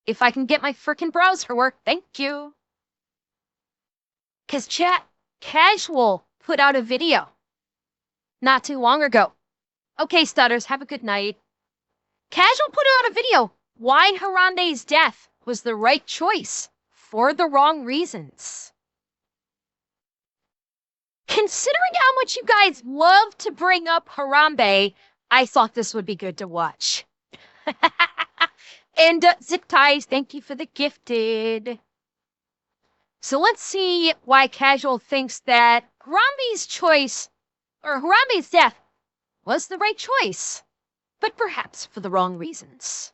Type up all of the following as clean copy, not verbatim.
If I can get my frickin' browser to work, thank you. Cause chat, Casual put out a video not too long ago. Okay, Stutters, have a good night. Casual put out a video why Harambe's death was the right choice for the wrong reasons. Considering how much you guys love to bring up Harambe, I thought this would be good to watch. And Zip Ties, thank you for the gifted. So let's see why Casual thinks that Harambe's choice, or Harambe's death, was the right choice, but perhaps for the wrong reasons.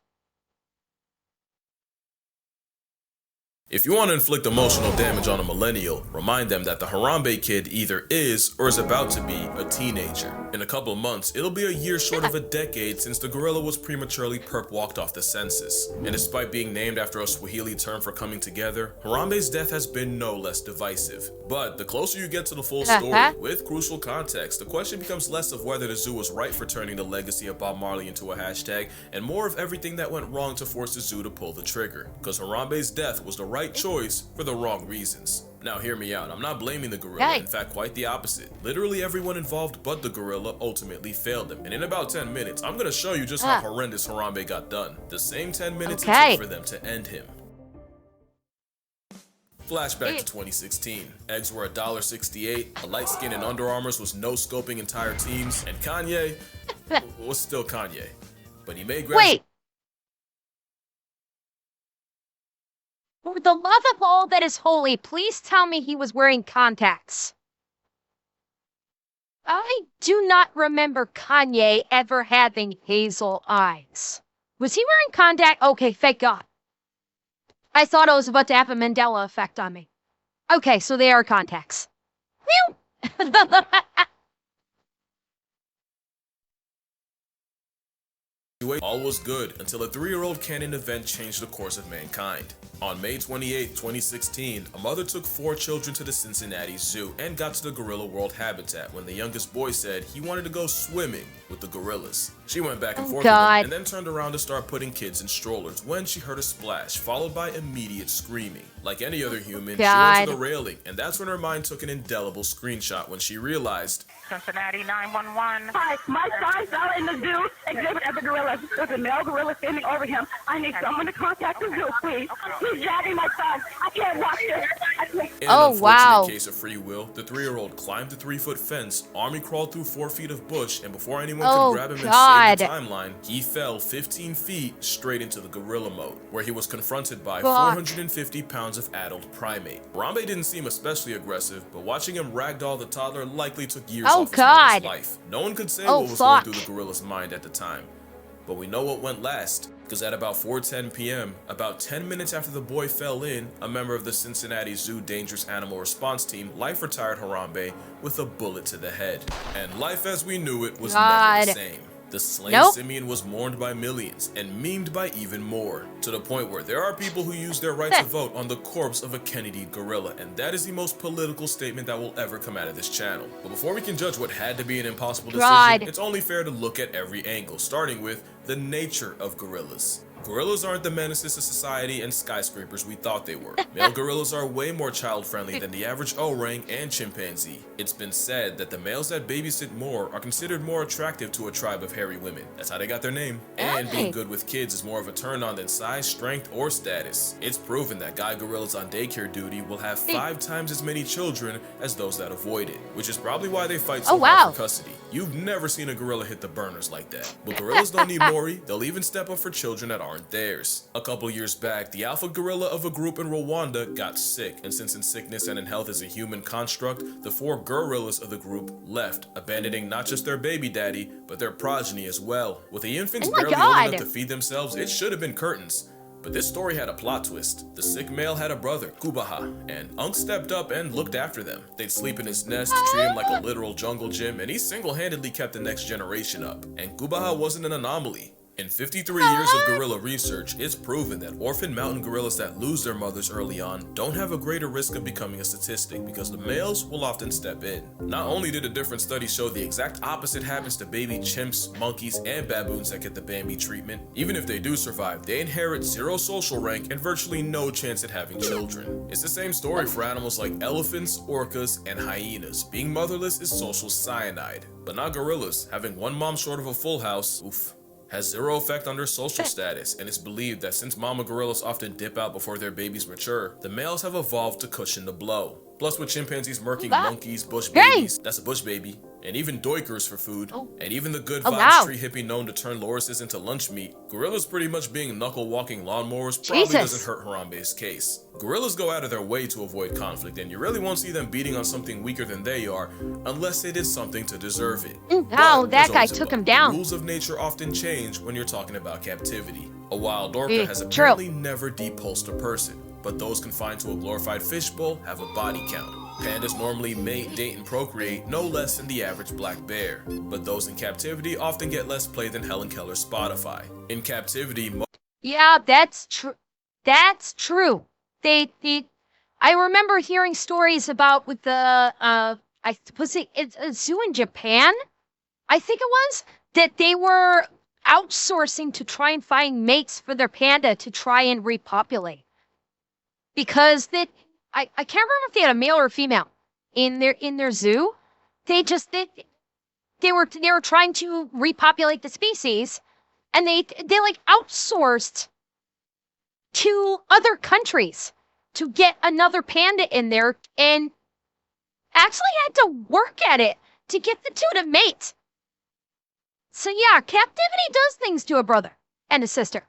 If you want to inflict emotional damage on a millennial, remind them that the Harambe kid either is or is about to be a teenager. In a couple of months, it'll be a year short of a decade since the gorilla was prematurely perp-walked off the census. And despite being named after a Swahili term for coming together, Harambe's death has been no less divisive. But the closer you get to the full story, with crucial context, the question becomes less of whether the zoo was right for turning the legacy of Bob Marley into a hashtag, and more of everything that went wrong to force the zoo to pull the trigger. Because Harambe's death was the right choice for the wrong reasons. Now hear me out, I'm not blaming the gorilla, in fact quite the opposite. Literally everyone involved but the gorilla ultimately failed him, and in about 10 minutes, I'm gonna show you just how horrendous Harambe got done. The same 10 minutes it took for them to end him. Flashback to 2016. Eggs were $1.68, a light skin in Under Armours was no-scoping entire teams, and Kanye was still Kanye. But he made Wait! For the love of all that is holy, please tell me he was wearing contacts. I do not remember Kanye ever having hazel eyes. Was he wearing contact? Okay, thank God. I thought I was about to have a Mandela effect on me. Okay, so they are contacts. All was good until a 3-year-old canon event changed the course of mankind. On May 28, 2016, a mother took 4 children to the Cincinnati Zoo and got to the gorilla world habitat when the youngest boy said he wanted to go swimming with the gorillas. She went back and forth with him and then turned around to start putting kids in strollers when she heard a splash, followed by immediate screaming. Like any other human, she went to the railing, and that's when her mind took an indelible screenshot when she realized, Cincinnati 911. Hi, my son fell in the zoo exhibit at the gorilla. There's a male gorilla standing over him. I need someone to contact the zoo, please. Please drag me my son. I can't watch this. In an unfortunate case of free will, the 3-year-old climbed the 3-foot fence, army crawled through 4 feet of bush, and before anyone could grab him and save the timeline, he fell 15 feet straight into the gorilla mode, where he was confronted by 450 pounds of adult primate. Harambe didn't seem especially aggressive, but watching him ragdoll the toddler likely took years off his mother's life. No one could say what was going through the gorilla's mind at the time, but we know what went last. Because at about 4:10 p.m., about 10 minutes after the boy fell in, a member of the Cincinnati Zoo Dangerous Animal Response Team life-retired Harambe with a bullet to the head. And life as we knew it was never the same. The slain simian was mourned by millions and memed by even more, to the point where there are people who use their right to vote on the corpse of a Kennedy gorilla, and that is the most political statement that will ever come out of this channel. But before we can judge what had to be an impossible decision, it's only fair to look at every angle, starting with the nature of gorillas. Gorillas aren't the menaces to society and skyscrapers we thought they were. Male gorillas are way more child-friendly than the average orang and chimpanzee. It's been said that the males that babysit more are considered more attractive to a tribe of hairy women. That's how they got their name. And being good with kids is more of a turn-on than size, strength, or status. It's proven that guy gorillas on daycare duty will have 5 times as many children as those that avoid it, which is probably why they fight so hard for custody. You've never seen a gorilla hit the burners like that. But gorillas don't need Maury. They'll even step up for children that aren't theirs. A couple years back, the alpha gorilla of a group in Rwanda got sick, and since in sickness and in health is a human construct, the 4 gorillas of the group left, abandoning not just their baby daddy, but their progeny as well. With the infants barely old enough to feed themselves, it should have been curtains. But this story had a plot twist. The sick male had a brother, Kubaha, and Unc stepped up and looked after them. They'd sleep in his nest, treat him like a literal jungle gym, and he single-handedly kept the next generation up. And Kubaha wasn't an anomaly. In 53 years of gorilla research, it's proven that orphan mountain gorillas that lose their mothers early on don't have a greater risk of becoming a statistic because the males will often step in. Not only did a different study show the exact opposite happens to baby chimps, monkeys, and baboons that get the Bambi treatment, even if they do survive, they inherit zero social rank and virtually no chance at having children. It's the same story for animals like elephants, orcas, and hyenas. Being motherless is social cyanide, but not gorillas. Having one mom short of a full house, oof, has zero effect on their social status, and it's believed that since mama gorillas often dip out before their babies mature, the males have evolved to cushion the blow. Plus, with chimpanzees murking monkeys, bush babies, that's a bush baby, and even doikers for food, and even the good vibes tree hippie known to turn lorises into lunch meat, gorillas pretty much being knuckle-walking lawnmowers probably doesn't hurt Harambe's case. Gorillas go out of their way to avoid conflict, and you really won't see them beating on something weaker than they are, unless they did something to deserve it. Oh, that guy took him down. The rules of nature often change when you're talking about captivity. A wild orca has apparently never depulsed a person, but those confined to a glorified fishbowl have a body count. Pandas normally mate, date, and procreate no less than the average black bear, but those in captivity often get less play than Helen Keller's Spotify. In captivity, yeah, that's true. That's true. I remember hearing stories about with the it's a zoo in Japan, I think it was, that they were outsourcing to try and find mates for their panda to try and repopulate. Because I can't remember if they had a male or a female in their zoo. They were trying to repopulate the species, and they like outsourced to other countries to get another panda in there, and actually had to work at it to get the two to mate. So yeah, captivity does things to a brother and a sister.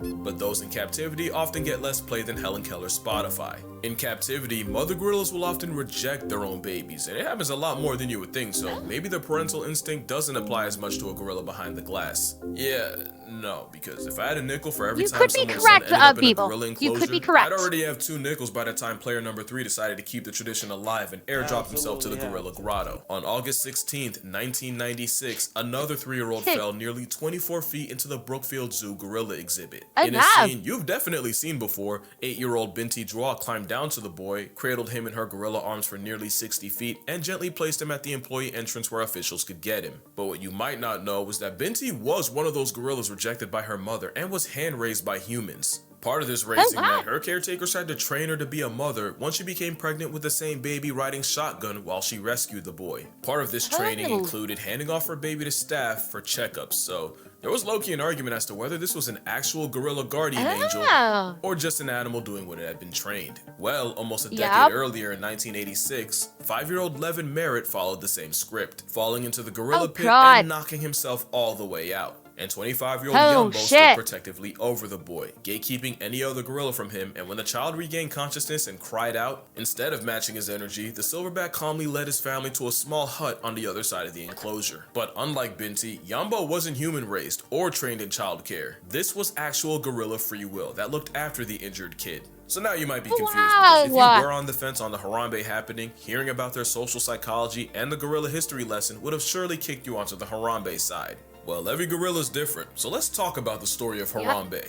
But those in captivity often get less play than Helen Keller's Spotify. In captivity, mother gorillas will often reject their own babies, and it happens a lot more than you would think, so maybe the parental instinct doesn't apply as much to a gorilla behind the glass. Yeah, no, because if I had a nickel for every time someone's son ended up in a gorilla enclosure, I'd already have 2 nickels by the time player number 3 decided to keep the tradition alive and airdrop himself to the gorilla grotto. On August 16th, 1996, another 3-year-old fell nearly 24 feet into the Brookfield Zoo gorilla exhibit. In a scene you've definitely seen before, 8-year-old Binti Draw climbed down to the boy, cradled him in her gorilla arms for nearly 60 feet, and gently placed him at the employee entrance where officials could get him. But what you might not know was that Binti was one of those gorillas rejected by her mother and was hand-raised by humans. Part of this raising meant her caretakers had to train her to be a mother once she became pregnant with the same baby riding shotgun while she rescued the boy. Part of this training included handing off her baby to staff for checkups, so there was low-key an argument as to whether this was an actual gorilla guardian angel or just an animal doing what it had been trained. Well, almost a decade earlier in 1986, 5-year-old Levin Merritt followed the same script, falling into the gorilla pit and knocking himself all the way out. And 25-year-old Yumbo stood protectively over the boy, gatekeeping any other gorilla from him, and when the child regained consciousness and cried out, instead of matching his energy, the silverback calmly led his family to a small hut on the other side of the enclosure. But unlike Binti, Yumbo wasn't human-raised or trained in childcare. This was actual gorilla free will that looked after the injured kid. So now you might be confused, because if you were on the fence on the Harambe happening, hearing about their social psychology and the gorilla history lesson would have surely kicked you onto the Harambe side. Well, every gorilla's different, so let's talk about the story of Harambe.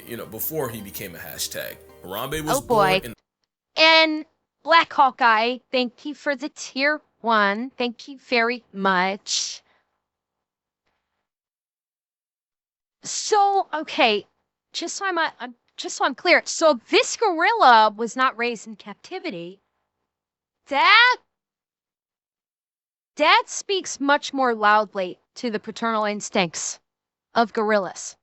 You know, before he became a hashtag. Harambe was born in... And Black Hawkeye, thank you for the tier 1. Thank you very much. So, okay, just so I'm clear. So this gorilla was not raised in captivity. That speaks much more loudly to the paternal instincts of gorillas.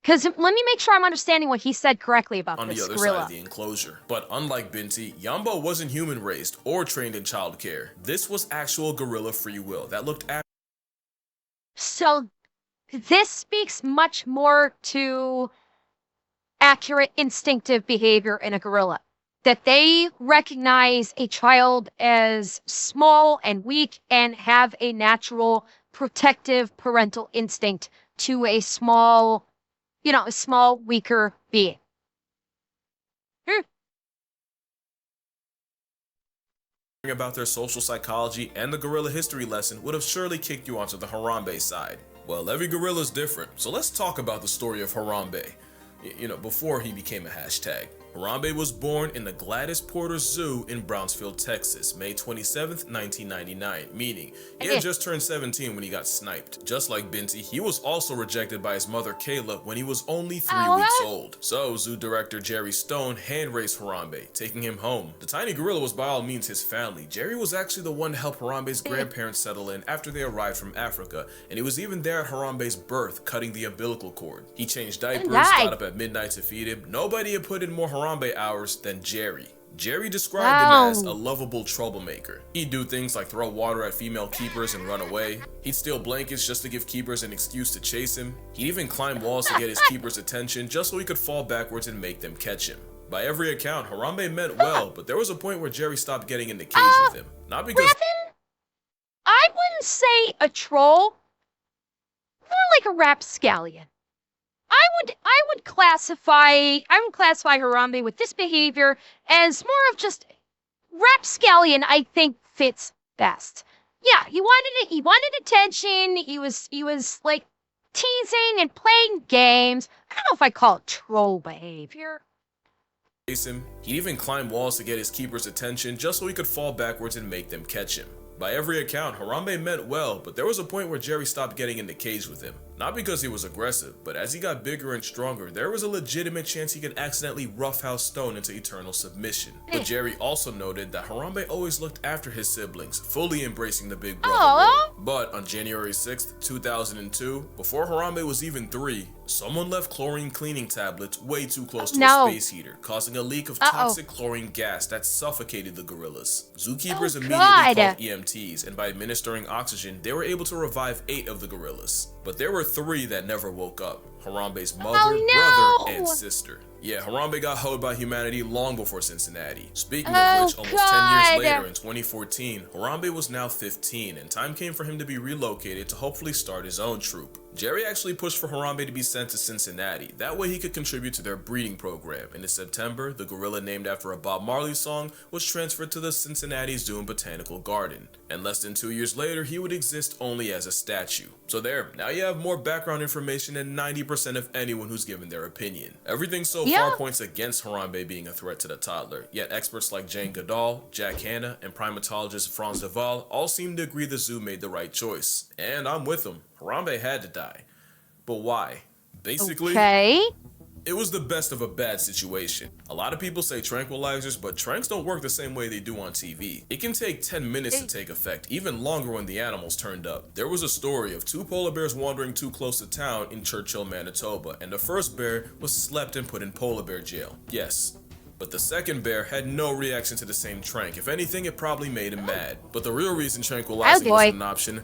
Because let me make sure I'm understanding what he said correctly about this gorilla. On the other side of the enclosure. But unlike Binti, Yumbo wasn't human-raised or trained in childcare. This was actual gorilla free will that looked at... So this speaks much more to accurate instinctive behavior in a gorilla. That they recognize a child as small and weak and have a natural protective parental instinct to a small, weaker being. about their social psychology and the gorilla history lesson would have surely kicked you onto the Harambe side. Well, every gorilla is different, so let's talk about the story of Harambe. Before he became a hashtag. Harambe was born in the Gladys Porter Zoo in Brownsville, Texas, May 27th, 1999, meaning he had just turned 17 when he got sniped. Just like Binti, he was also rejected by his mother Kayla when he was only 3 weeks old. So, zoo director Jerry Stone hand-raised Harambe, taking him home. The tiny gorilla was by all means his family. Jerry was actually the one to help Harambe's grandparents settle in after they arrived from Africa, and he was even there at Harambe's birth, cutting the umbilical cord. He changed diapers, got up at midnight to feed him. Nobody had put in more Harambe hours than Jerry. Jerry described him as a lovable troublemaker. He'd do things like throw water at female keepers and run away. He'd steal blankets just to give keepers an excuse to chase him. He'd even climb walls to get his keepers' attention just so he could fall backwards and make them catch him. By every account, Harambe meant well, but there was a point where Jerry stopped getting in the cage with him. Not because I wouldn't say a troll, more like a rapscallion. I would classify Harambe with this behavior as more of just rapscallion. I think fits best. Yeah, he wanted attention. He was like teasing and playing games. I don't know if I call it troll behavior. Him. He'd even climb walls to get his keepers' attention just so he could fall backwards and make them catch him. By every account, Harambe meant well, but there was a point where Jerry stopped getting in the cage with him. Not because he was aggressive, but as he got bigger and stronger, there was a legitimate chance he could accidentally roughhouse Stone into eternal submission. But Jerry also noted that Harambe always looked after his siblings, fully embracing the big brother role. But on January 6th, 2002, before Harambe was even 3, someone left chlorine cleaning tablets way too close to a space heater, causing a leak of toxic chlorine gas that suffocated the gorillas. Zookeepers immediately called EMTs, and by administering oxygen, they were able to revive 8 of the gorillas. But there were 3 that never woke up: Harambe's mother, brother, and sister. Yeah, Harambe got hoed by humanity long before Cincinnati. Speaking of which, almost 10 years later in 2014, Harambe was now 15, and time came for him to be relocated to hopefully start his own troupe. Jerry actually pushed for Harambe to be sent to Cincinnati, that way he could contribute to their breeding program. And in September, the gorilla named after a Bob Marley song was transferred to the Cincinnati Zoo and Botanical Garden. And less than 2 years later, he would exist only as a statue. So there, now you have more background information than 90% of anyone who's given their opinion. Everything so far points against Harambe being a threat to the toddler, yet experts like Jane Goodall, Jack Hanna, and primatologist Franz de Waal all seem to agree the zoo made the right choice. And I'm with them. Harambe had to die. But why? Basically, it was the best of a bad situation. A lot of people say tranquilizers, but tranks don't work the same way they do on TV. It can take 10 minutes to take effect, even longer when the animals turned up. There was a story of 2 polar bears wandering too close to town in Churchill, Manitoba, and the first bear was slept and put in polar bear jail. Yes. But the second bear had no reaction to the same trank. If anything, it probably made him mad. But the real reason tranquilizing wasn't an option.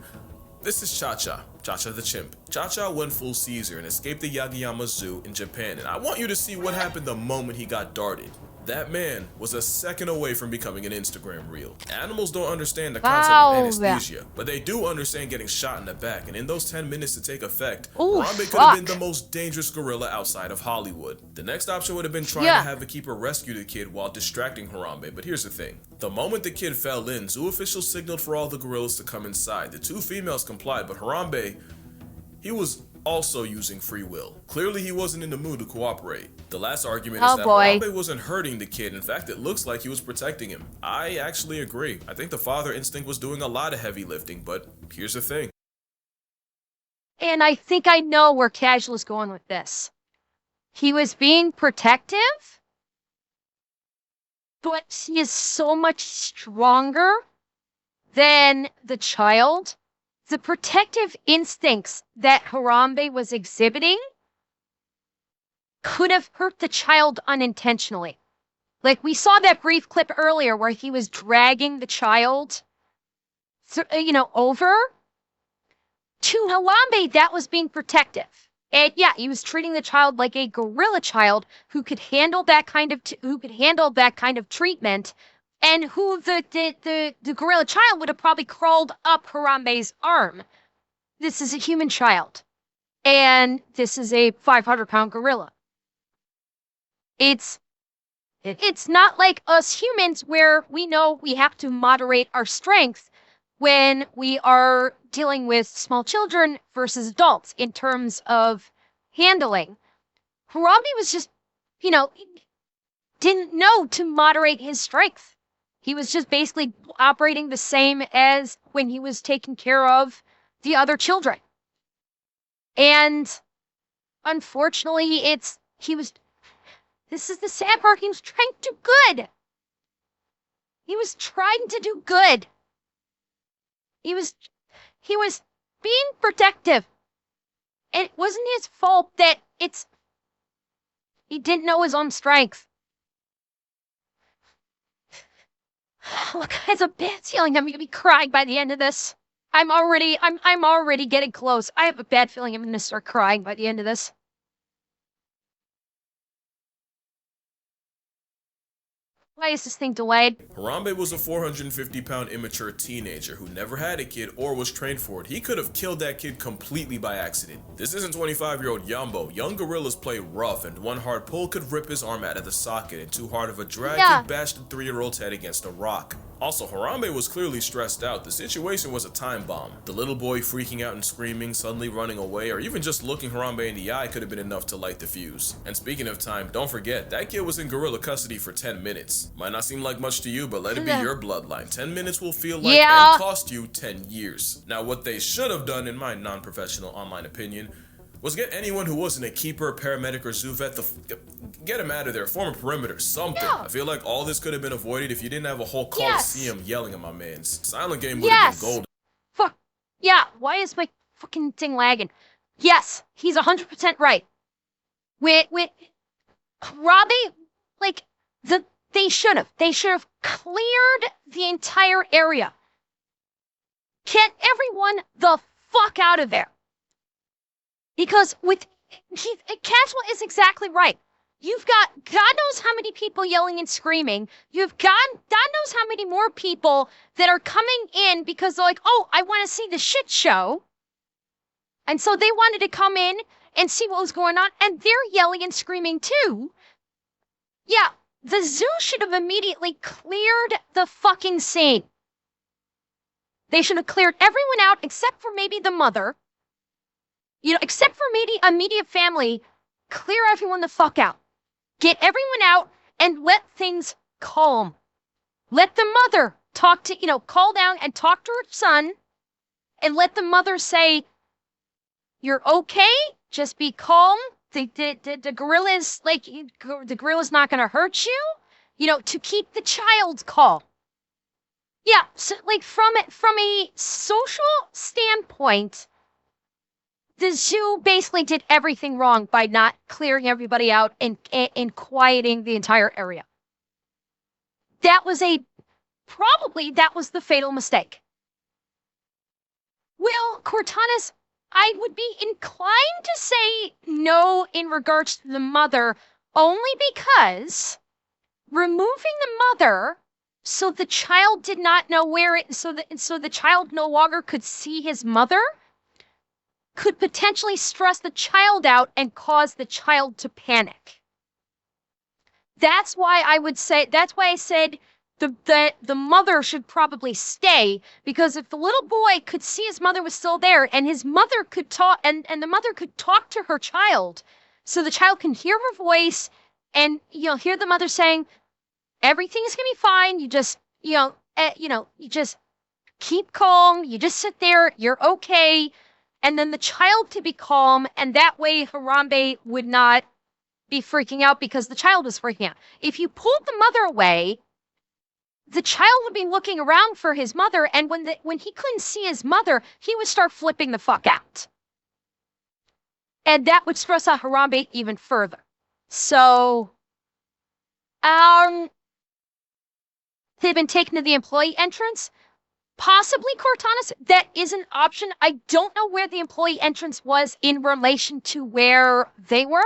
This is Cha-Cha the chimp. Cha-Cha went full Caesar and escaped the Yagiyama Zoo in Japan, and I want you to see what happened the moment he got darted. That man was a second away from becoming an Instagram reel. Animals don't understand the concept of anesthesia, but they do understand getting shot in the back, and in those 10 minutes to take effect, Harambe could have been the most dangerous gorilla outside of Hollywood. The next option would have been trying to have the keeper rescue the kid while distracting Harambe, but here's the thing. The moment the kid fell in, zoo officials signaled for all the gorillas to come inside. The 2 females complied, but Harambe, he was also using free will. Clearly he wasn't in the mood to cooperate. The last argument is that Harambe wasn't hurting the kid. In fact, it looks like he was protecting him. I actually agree. I think the father instinct was doing a lot of heavy lifting, but here's the thing. And I think I know where Casual is going with this. He was being protective, but he is so much stronger than the child. The protective instincts that Harambe was exhibiting could have hurt the child unintentionally. Like we saw that brief clip earlier where he was dragging the child, over. To Harambe, that was being protective. And yeah, he was treating the child like a gorilla child who could handle that kind of treatment. And who the gorilla child would have probably crawled up Harambe's arm. This is a human child. And this is a 500-pound gorilla. It's It's not like us humans where we know we have to moderate our strength when we are dealing with small children versus adults in terms of handling. Harambe was just, didn't know to moderate his strength. He was just basically operating the same as when he was taking care of the other children. And unfortunately, this is the sad part, he was trying to do good. He was trying to do good. He was being protective. And it wasn't his fault that he didn't know his own strength. Look, I have a bad feeling I'm gonna be crying by the end of this. I'm already getting close. I have a bad feeling I'm gonna start crying by the end of this. Why is this thing delayed? Harambe was a 450-pound immature teenager who never had a kid or was trained for it. He could have killed that kid completely by accident. This isn't 25-year-old Yambo. Young gorillas play rough, and one hard pull could rip his arm out of the socket, and too hard of a drag could bash the 3-year-old's head against a rock. Also, Harambe was clearly stressed out. The situation was a time bomb. The little boy freaking out and screaming, suddenly running away, or even just looking Harambe in the eye could have been enough to light the fuse. And speaking of time, don't forget, that kid was in gorilla custody for 10 minutes. Might not seem like much to you, but let it be your bloodline. 10 minutes will feel like and cost you 10 years. Now, what they should have done, in my non-professional online opinion, was get anyone who wasn't a keeper, paramedic, or zoo vet, get him out of there, form a perimeter, something. I feel like all this could have been avoided if you didn't have a whole coliseum yelling at my mans. Silent game would have been golden. Fuck. Yeah, why is my fucking thing lagging? Yes, he's 100% right. With Robbie, they should have cleared the entire area. Get everyone the fuck out of there. Because Casual is exactly right. You've got God knows how many people yelling and screaming. You've got God knows how many more people that are coming in because they're like, oh, I want to see the shit show. And so they wanted to come in and see what was going on, and they're yelling and screaming too. Yeah, the zoo should have immediately cleared the fucking scene. They should have cleared everyone out except for maybe the mother. Except for maybe immediate family, clear everyone the fuck out. Get everyone out and let things calm. Let the mother call down and talk to her son and let the mother say, you're okay, just be calm. The gorilla's the gorilla's not going to hurt you, to keep the child calm. Yeah, so from a social standpoint, the zoo basically did everything wrong by not clearing everybody out and quieting the entire area. That was the fatal mistake. Well, Cortana's, I would be inclined to say no in regards to the mother, only because removing the mother so the child did not know so the child no longer could see his mother could potentially stress the child out and cause the child to panic. That's why I said the mother should probably stay, because if the little boy could see his mother was still there and his mother could talk and the mother could talk to her child, so the child can hear her voice and hear the mother saying, everything's gonna be fine, you just you just keep calm, you just sit there, you're okay. And then the child to be calm, and that way Harambe would not be freaking out because the child was freaking out. If you pulled the mother away, the child would be looking around for his mother, and when he couldn't see his mother, he would start flipping the fuck out. And that would stress out Harambe even further. So, they've been taken to the employee entrance. Possibly Cortana's, that is an option. I don't know where the employee entrance was in relation to where they were.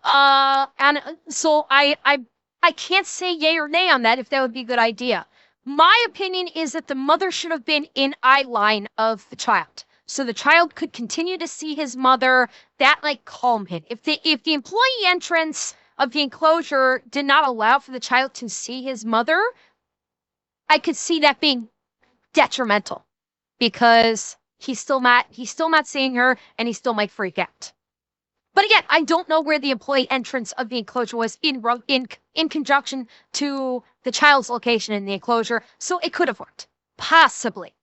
And so I can't say yay or nay on that if that would be a good idea. My opinion is that the mother should have been in eye line of the child, so the child could continue to see his mother. That calm him. If the employee entrance of the enclosure did not allow for the child to see his mother, I could see that being detrimental because he's still not seeing her and he still might freak out. But again, I don't know where the employee entrance of the enclosure was in conjunction to the child's location in the enclosure, so it could have worked. Possibly.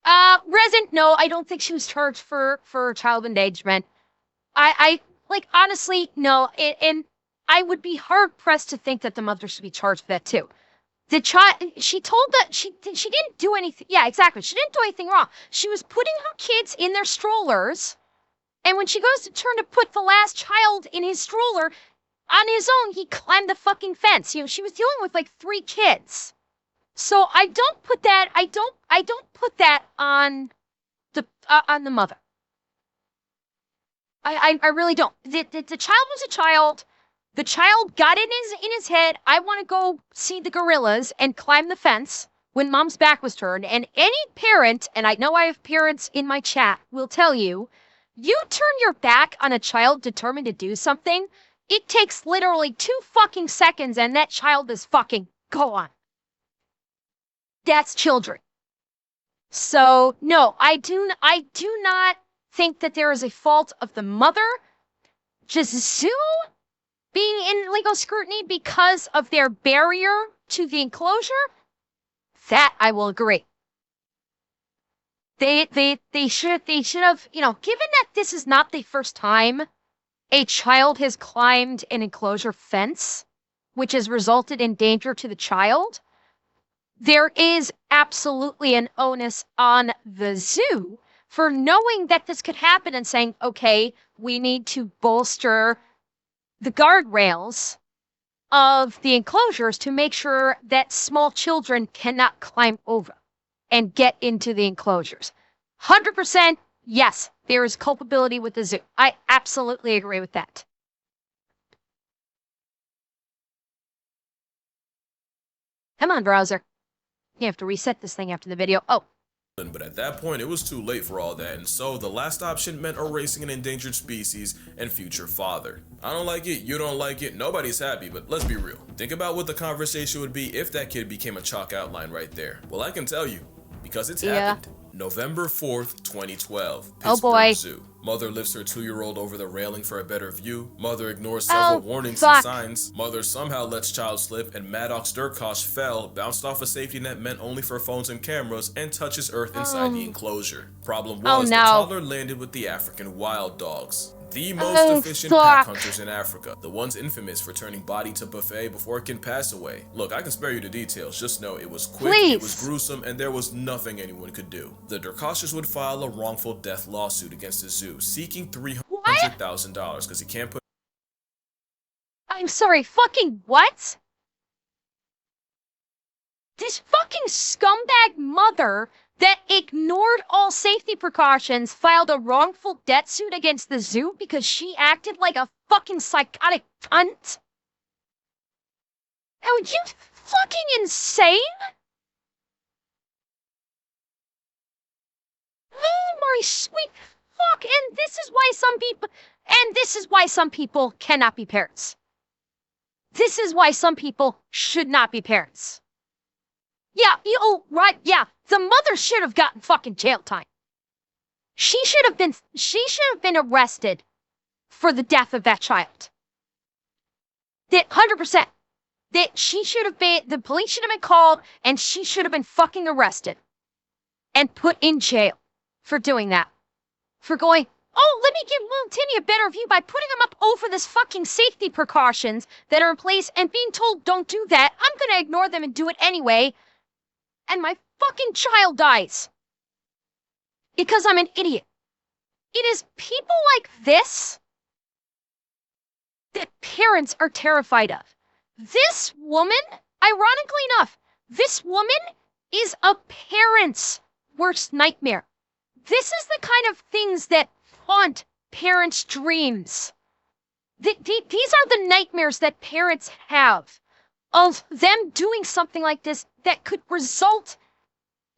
Resin, no, I don't think she was charged for child endangerment. I like, honestly, no, and I would be hard-pressed to think that the mother should be charged for that, too. The child, she told that she didn't do anything. Yeah, exactly. She didn't do anything wrong. She was putting her kids in their strollers, and when she goes to turn to put the last child in his stroller, on his own, he climbed the fucking fence. You know, she was dealing with like 3 kids. So I don't put that, I don't put that on the mother. I really don't. The child was a child. The child got in his head, I want to go see the gorillas and climb the fence when mom's back was turned. And any parent, and I know I have parents in my chat, will tell you, you turn your back on a child determined to do something, it takes literally 2 fucking seconds and that child is fucking gone. That's children. So, no, I do not think that there is a fault of the mother. Giselle being in legal scrutiny because of their barrier to the enclosure, that I will agree. They should have, you know, given that this is not the first time a child has climbed an enclosure fence, which has resulted in danger to the child, there is absolutely an onus on the zoo for knowing that this could happen and saying, okay, we need to bolster the guardrails of the enclosures to make sure that small children cannot climb over and get into the enclosures. 100%, yes, there is culpability with the zoo. I absolutely agree with that. Come on, browser. You have to reset this thing after the video. Oh. But at that point, it was too late for all that, and so the last option meant erasing an endangered species and future father. I don't like it, you don't like it, nobody's happy, but let's be real. Think about what the conversation would be if that kid became a chalk outline right there. Well, I can tell you, because it's happened. November 4th, 2012, Pittsburgh Zoo. Mother lifts her 2-year-old over the railing for a better view. Mother ignores several warnings and signs. Mother somehow lets child slip, and Maddox Durkosh fell, bounced off a safety net meant only for phones and cameras, and touches earth inside the enclosure. Problem was, the toddler landed with the African wild dogs. The most efficient pack hunters in Africa. The ones infamous for turning body to buffet before it can pass away. Look, I can spare you the details. Just know it was quick, it was gruesome, and there was nothing anyone could do. The Durkoshes would file a wrongful death lawsuit against the zoo, seeking $300,000 because he can't put... I'm sorry, fucking what? This fucking scumbag mother that ignored all safety precautions filed a wrongful death suit against the zoo because she acted like a fucking psychotic cunt? Are you fucking insane? Oh my sweet fuck, and this is why some people cannot be parents. This is why some people should not be parents. Yeah, right, yeah. The mother should have gotten fucking jail time. She should have been arrested for the death of that child. That 100%. That she should have been, the police should have been called and she should have been fucking arrested and put in jail for doing that. For going, oh, let me give little Timmy a better view by putting him up over this fucking safety precautions that are in place and being told don't do that. I'm gonna ignore them and do it anyway. And my fucking child dies. Because I'm an idiot. It is people like this that parents are terrified of. This woman, ironically enough, this woman is a parent's worst nightmare. This is the kind of things that haunt parents' dreams. These are the nightmares that parents have of them doing something like this that could result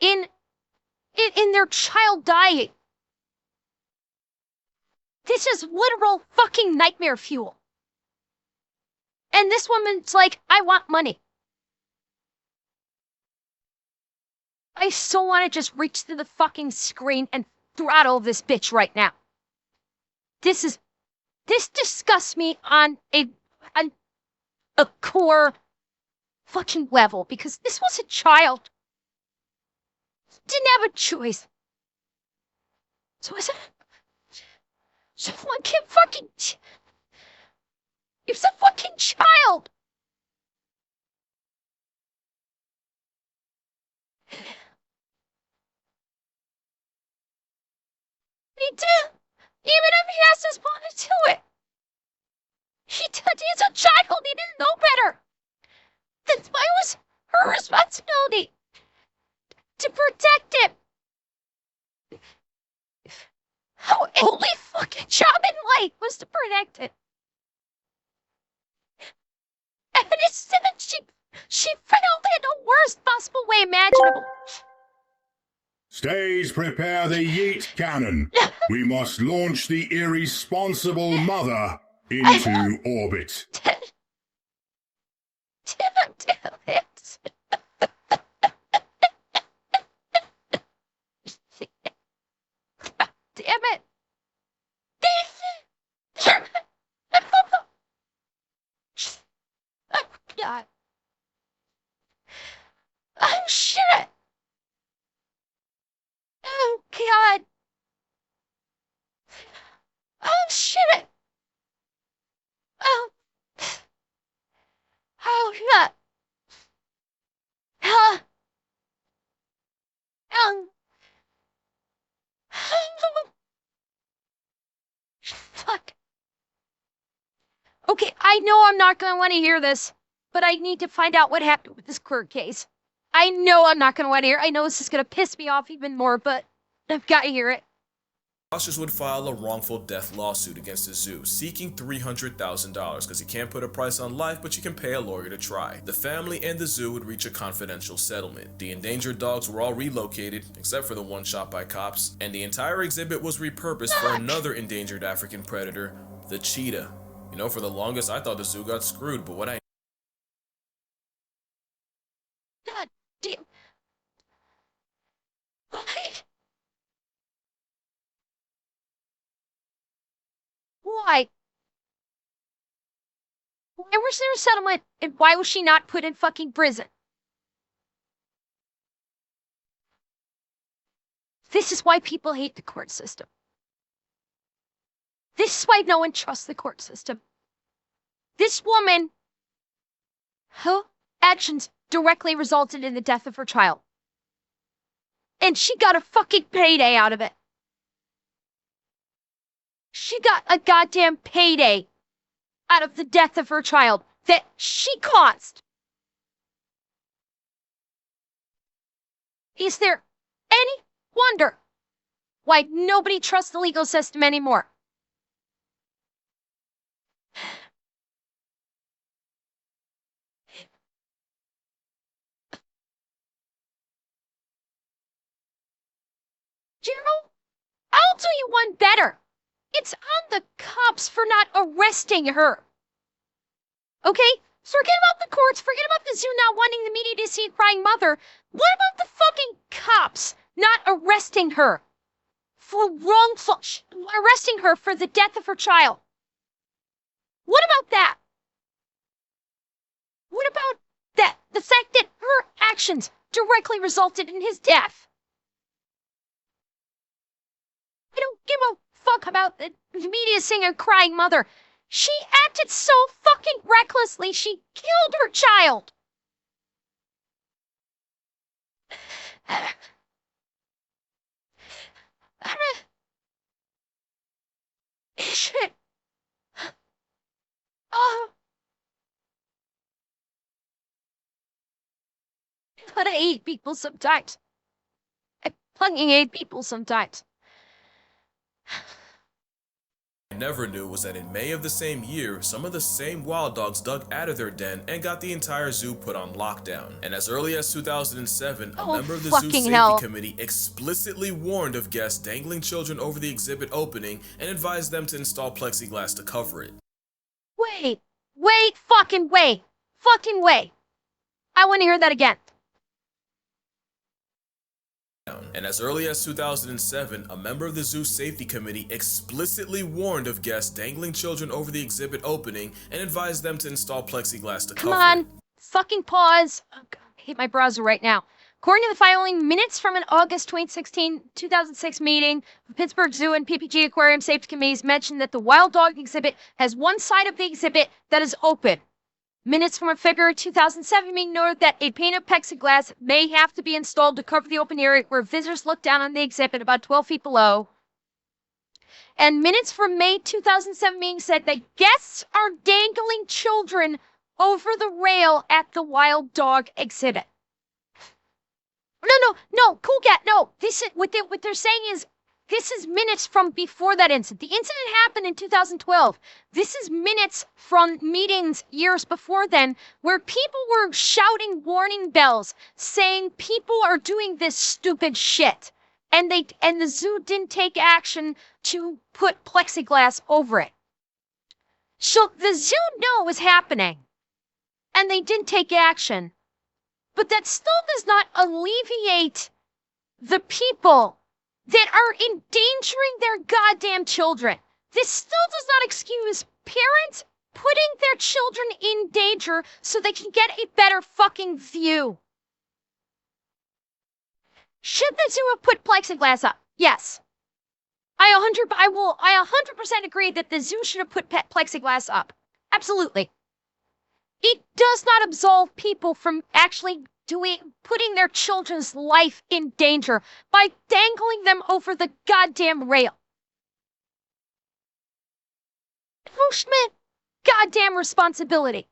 in their child dying. This is literal fucking nightmare fuel. And this woman's like, I want money. I so want to just reach to the fucking screen and throttle this bitch right now. This disgusts me on a core fucking level, because this was a child. Didn't have a choice. So someone can fucking... It's a fucking child! He did! Even if he has his body to it! He's a child, he didn't know better! That's why it was her responsibility to protect him! Her only fucking job in life was to protect it! And instead she failed in the worst possible way imaginable. Stage prepare the yeet cannon. We must launch the irresponsible mother into orbit. Damn it. Damn it. Oh, God. Oh, shit. Oh, God. Oh, shit. Oh. Oh, shit. Fuck. Okay, I know I'm not going to want to hear this, but I need to find out what happened with this court case. I know I'm not going to want to hear it. I know this is going to piss me off even more, but I've got to hear it. Foster's would file a wrongful death lawsuit against the zoo, seeking $300,000 because you can't put a price on life, but you can pay a lawyer to try. The family and the zoo would reach a confidential settlement. The endangered dogs were all relocated, except for the one shot by cops, and the entire exhibit was repurposed for another endangered African predator, the cheetah. You know, for the longest, I thought the zoo got screwed, but what I... God damn. Why? Why was there a settlement, and why was she not put in fucking prison? This is why people hate the court system. This is why no one trusts the court system. This woman, her actions directly resulted in the death of her child. And she got a fucking payday out of it. She got a goddamn payday out of the death of her child that she caused. Is there any wonder why nobody trusts the legal system anymore? Gerald, I'll do you one better. It's on the cops for not arresting her. Okay? Forget about the courts, forget about the zoo not wanting the media to see a crying mother. What about the fucking cops not arresting her for arresting her for the death of her child? What about that? What about that? The fact that her actions directly resulted in his death. I don't give a fuck about the media seeing a crying mother. She acted so fucking recklessly, she killed her child. Shit. But I hate people sometimes. I fucking hate people sometimes. I never knew was that in May of the same year, some of the same wild dogs dug out of their den and got the entire zoo put on lockdown. And as early as 2007, a member of the zoo safety committee explicitly warned of guests dangling children over the exhibit opening and advised them to install plexiglass to cover it. Wait, Wait, fucking wait. Fucking wait. I want to hear that again. And as early as 2007, a member of the zoo safety committee explicitly warned of guests dangling children over the exhibit opening and advised them to install plexiglass to cover it. Come on. Fucking pause. Oh, God, I hate my browser right now. According to the following minutes from an August 2006 meeting, the Pittsburgh Zoo and PPG Aquarium Safety Committees mentioned that the wild dog exhibit has one side of the exhibit that is open. Minutes from a February 2007 meeting noted that a pane of plexiglass may have to be installed to cover the open area where visitors look down on the exhibit about 12 feet below. And minutes from May 2007 meeting said that guests are dangling children over the rail at the wild dog exhibit. No, cool cat, no. This is what they're saying is this is minutes from before that incident. The incident happened in 2012. This is minutes from meetings years before then where people were shouting warning bells saying people are doing this stupid shit. And the zoo didn't take action to put plexiglass over it. So the zoo knew it was happening. And they didn't take action. But that still does not alleviate the people that are endangering their goddamn children. This still does not excuse parents putting their children in danger so they can get a better fucking view. Should the zoo have put plexiglass up? Yes. I 100% agree that the zoo should have put plexiglass up. Absolutely. It does not absolve people from actually putting their children's life in danger by dangling them over the goddamn rail. Enforcement, goddamn responsibility.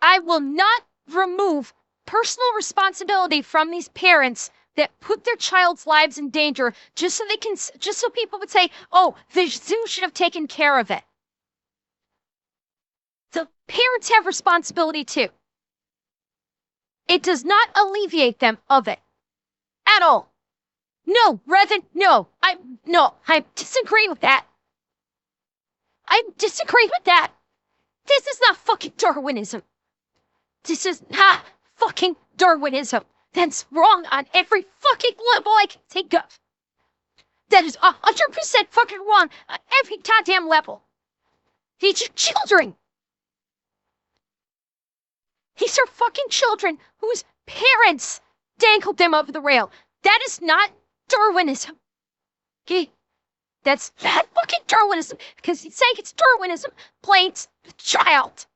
I will not remove personal responsibility from these parents that put their child's lives in danger just so people would say, oh, the zoo should have taken care of it. The parents have responsibility too. It does not alleviate them of it. At all. No, no. I disagree with that. I disagree with that. This is not fucking Darwinism. This is not fucking Darwinism. That's wrong on every fucking level I can think of. That is 100% fucking wrong on every goddamn level. These are children. These are fucking children whose parents dangled them over the rail. That is not Darwinism. Okay? That's not fucking Darwinism. Because saying it's Darwinism blames the child.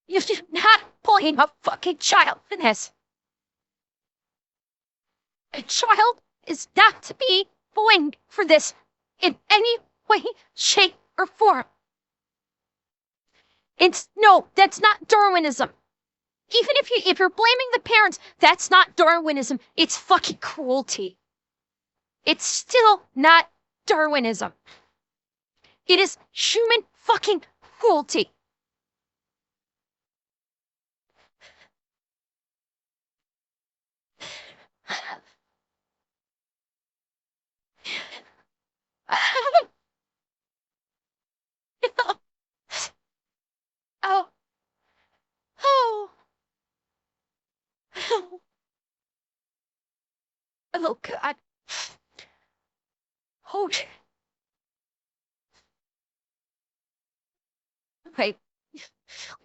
You should not blame a fucking child for this. A child is not to be blamed for this in any way, shape, or form. No, that's not Darwinism. Even if you're blaming the parents, that's not Darwinism. It's fucking cruelty. It's still not Darwinism. It is human fucking cruelty. Oh, God. Oh, okay.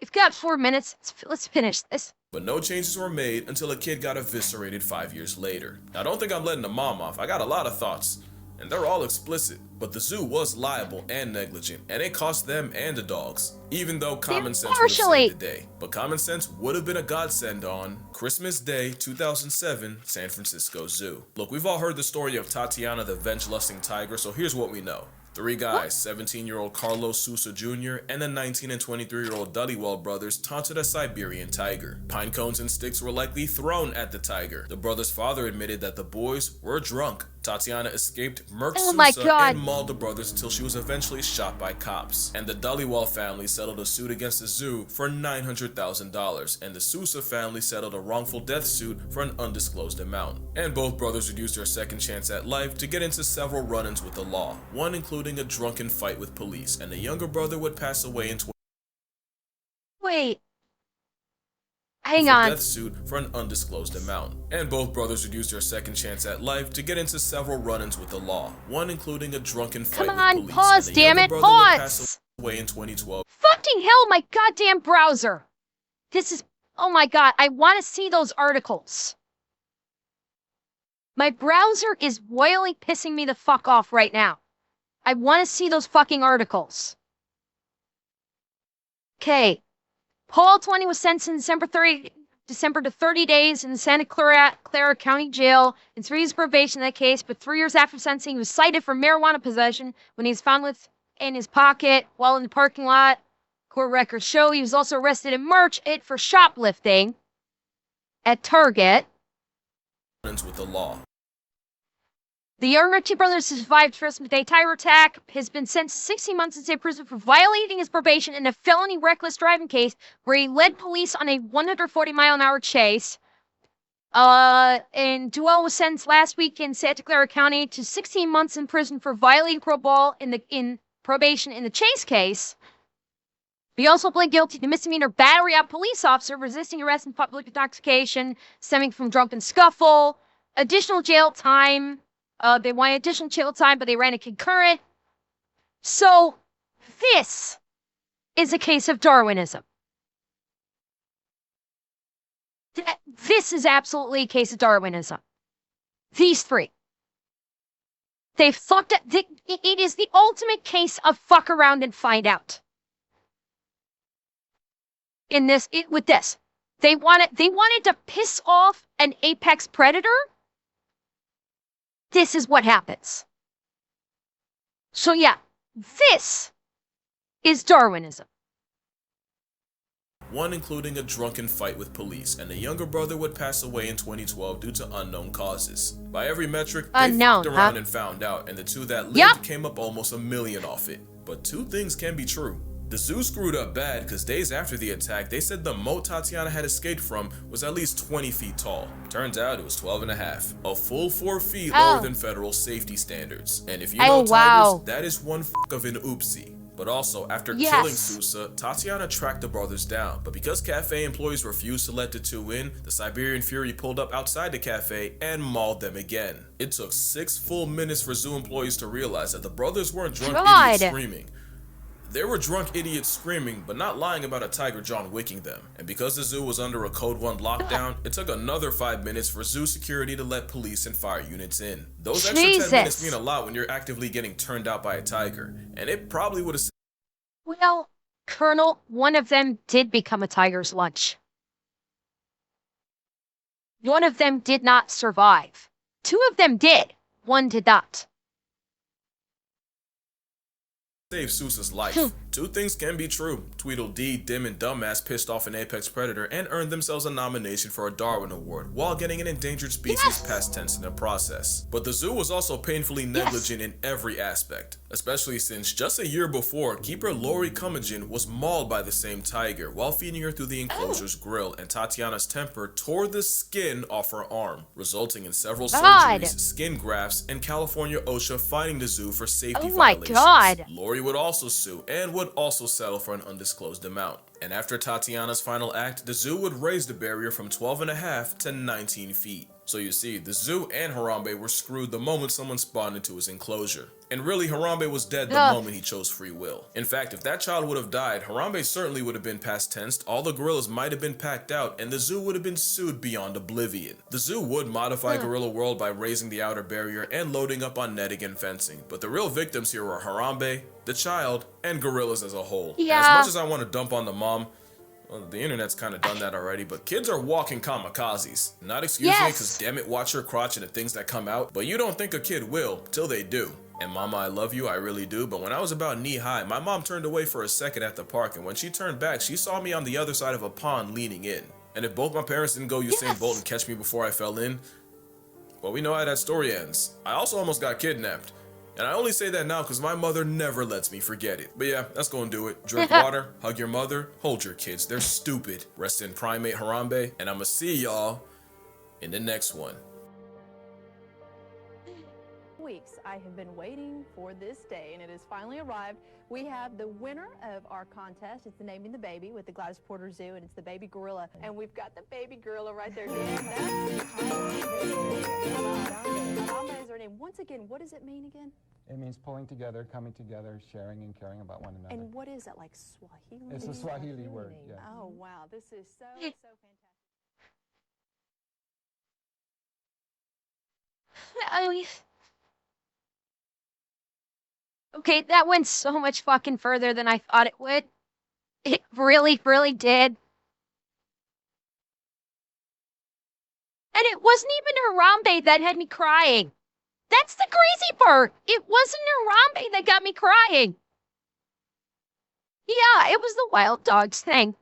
We've got 4 minutes. Let's finish this. But no changes were made until a kid got eviscerated 5 years later. Now, don't think I'm letting the mom off. I got a lot of thoughts, and they're all explicit. But the zoo was liable and negligent, and it cost them and the dogs. Even though common sense would have saved the day. But common sense would have been a godsend on Christmas Day 2007, San Francisco Zoo. Look, we've all heard the story of Tatiana the venge-lusting tiger, so here's what we know. 3 guys, 17-year-old Carlos Sousa Jr. and the 19 and 23-year-old Dullywell brothers taunted a Siberian tiger. Pine cones and sticks were likely thrown at the tiger. The brothers' father admitted that the boys were drunk Tatiana escaped, murked Oh my Sousa, God. and mauled the brothers until she was eventually shot by cops. And the Dhaliwal family settled a suit against the zoo for $900,000, and the Sousa family settled a wrongful death suit for an undisclosed amount. And both brothers would use their second chance at life to get into several run-ins with the law, one including a drunken fight with police, and the younger brother would pass away in Wait. Hang on. death suit for an undisclosed amount. And both brothers would use their second chance at life to get into several run-ins with the law, one including a drunken fight Come with on, police. pause, and the damn younger it, brother would pause! pass away in 2012. Fucking hell, my goddamn browser! This is... Oh my god, I want to see those articles. My browser is royally pissing me the fuck off right now. I want to see those fucking articles. Okay. Paul 20 was sentenced in December to 30 days in the Santa Clara County Jail and 3 years probation in that case, but 3 years after sentencing, he was cited for marijuana possession when he was found with in his pocket while in the parking lot. Court records show he was also arrested in March for shoplifting at Target. With the law. The younger two brothers who survived Christmas Day terror attack has been sentenced to 16 months in state prison for violating his probation in a felony reckless driving case where he led police on a 140-mile-an-hour chase. And Duell was sentenced last week in Santa Clara County to 16 months in prison for violating probation in the chase case. He also pled guilty to misdemeanor battery on police officer, resisting arrest and public intoxication stemming from drunken scuffle. Additional jail time. They wanted additional jail time, but they ran a concurrent. So, this is a case of Darwinism. This is absolutely a case of Darwinism. These 3. They've fucked up. It is the ultimate case of fuck around and find out. With this. They wanted to piss off an apex predator. This is what happens. So yeah, this is Darwinism. One including a drunken fight with police, and the younger brother would pass away in 2012 due to unknown causes. By every metric, they fucked around and found out, and the 2 that lived came up almost $1 million off it. But 2 things can be true. The zoo screwed up bad because days after the attack, they said the moat Tatiana had escaped from was at least 20 feet tall. Turns out it was 12 and a half, a full 4 feet lower than federal safety standards. And if you know tigers, that is one fuck of an oopsie. But also, after killing Sousa, Tatiana tracked the brothers down. But because cafe employees refused to let the 2 in, the Siberian Fury pulled up outside the cafe and mauled them again. It took 6 full minutes for zoo employees to realize that the brothers weren't drunk idiots screaming. They were drunk idiots screaming, but not lying about a tiger John Wicking them. And because the zoo was under a Code 1 lockdown, it took another 5 minutes for zoo security to let police and fire units in. Those extra 10 minutes mean a lot when you're actively getting turned out by a tiger. And it probably would have... Well, Colonel, one of them did become a tiger's lunch. One of them did not survive. 2 of them did. 1 did not. Save Sousa's life. 2 things can be true. Tweedledee, Dim, and Dumbass pissed off an apex predator and earned themselves a nomination for a Darwin Award while getting an endangered species past tense in the process. But the zoo was also painfully negligent in every aspect, especially since just a year before, keeper Lori Cummigan was mauled by the same tiger while feeding her through the enclosure's grill, and Tatiana's temper tore the skin off her arm, resulting in several surgeries, skin grafts, and California OSHA fining the zoo for safety violations. Lori would also sue and would also settle for an undisclosed amount. And after Tatiana's final act, the zoo would raise the barrier from 12.5 to 19 feet. So you see, the zoo and Harambe were screwed the moment someone spawned into his enclosure. And really, Harambe was dead the moment he chose free will. In fact, if that child would have died, Harambe certainly would have been past tensed, all the gorillas might have been packed out, and the zoo would have been sued beyond oblivion. The zoo would modify Gorilla World by raising the outer barrier and loading up on netting and fencing, but the real victims here were Harambe, the child, and gorillas as a whole. And as much as I want to dump on the mom, well, the internet's kind of done that already, but kids are walking kamikazes. Not excusing it, because damn it, watch your crotch and the things that come out, but you don't think a kid will, till they do. And mama, I love you, I really do, but when I was about knee-high, my mom turned away for a second at the park, and when she turned back, she saw me on the other side of a pond leaning in. And if both my parents didn't go Usain Bolt and catch me before I fell in, Well, we know how that story ends. I also almost got kidnapped. And I only say that now because my mother never lets me forget it. But yeah, that's gonna do it. Drink water, hug your mother, hold your kids. They're stupid. Rest in primate Harambe, and I'ma see y'all in the next one. Weeks I have been waiting for this day, and it has finally arrived. We have the winner of our contest. It's the Naming the Baby with the Gladys Porter Zoo, and it's the baby gorilla. And we've got the baby gorilla right there. Dan, that's Harambe is her name. Once again, what does it mean again? It means pulling together, coming together, sharing and caring about one another. And what is that, like Swahili? It's a Swahili word, yeah. Oh, wow. This is so fantastic. Okay, that went so much fucking further than I thought it would. It really, really did. And it wasn't even Harambe that had me crying. That's the crazy part. It wasn't Harambe that got me crying. Yeah, it was the wild dogs thing.